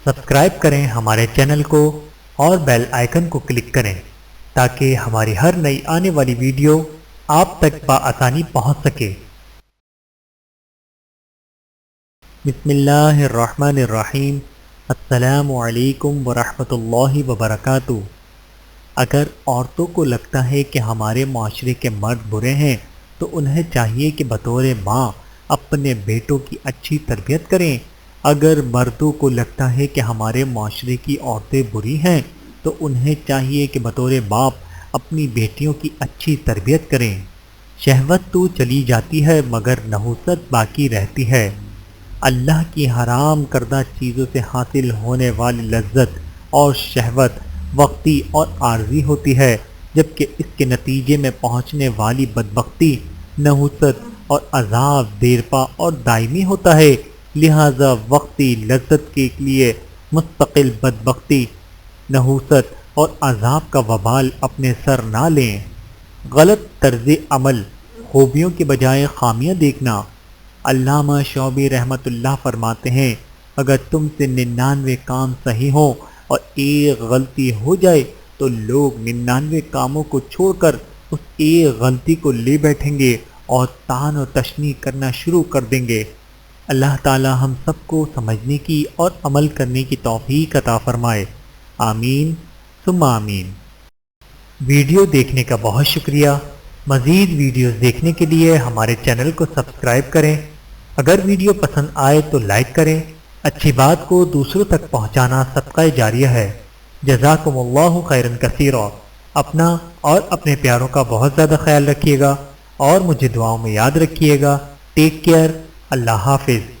Subscribe کریں ہمارے channel کو اور بیل آئیکن کو کلک کریں تاکہ ہماری ہر نئی آنے والی ویڈیو آپ تک بآسانی پہنچ سکے۔ بسم اللہ الرحمن الرحیم۔ السلام علیکم ورحمۃ اللہ وبرکاتہ۔ اگر عورتوں کو لگتا ہے کہ ہمارے معاشرے کے مرد برے ہیں تو انہیں چاہیے کہ بطور ماں اپنے بیٹوں کی اچھی تربیت کریں۔ اگر مردوں کو لگتا ہے کہ ہمارے معاشرے کی عورتیں بری ہیں تو انہیں چاہیے کہ بطور باپ اپنی بیٹیوں کی اچھی تربیت کریں۔ شہوت تو چلی جاتی ہے مگر نحوست باقی رہتی ہے۔ اللہ کی حرام کردہ چیزوں سے حاصل ہونے والی لذت اور شہوت وقتی اور عارضی ہوتی ہے، جبکہ اس کے نتیجے میں پہنچنے والی بدبختی، نحوست اور عذاب دیرپا اور دائمی ہوتا ہے۔ لہذا وقتی لذت کے لیے مستقل بدبختی، نحوست اور عذاب کا وبال اپنے سر نہ لیں۔ غلط طرز عمل، خوبیوں کے بجائے خامیاں دیکھنا۔ علامہ شعبی رحمۃ اللہ فرماتے ہیں، اگر تم سے 99 کام صحیح ہوں اور ایک غلطی ہو جائے تو لوگ 99 کاموں کو چھوڑ کر اس ایک غلطی کو لے بیٹھیں گے اور طعن و تشنیع کرنا شروع کر دیں گے۔ اللہ تعالی ہم سب کو سمجھنے کی اور عمل کرنے کی توفیق عطا فرمائے، آمین ثم آمین۔ ویڈیو دیکھنے کا بہت شکریہ۔ مزید ویڈیوز دیکھنے کے لیے ہمارے چینل کو سبسکرائب کریں۔ اگر ویڈیو پسند آئے تو لائک کریں۔ اچھی بات کو دوسروں تک پہنچانا صدقہ جاریہ ہے۔ جزاکم اللہ خیرا کثیرا۔ اپنا اور اپنے پیاروں کا بہت زیادہ خیال رکھیے گا اور مجھے دعاؤں میں یاد رکھیے گا۔ Take care. اللہ حافظ۔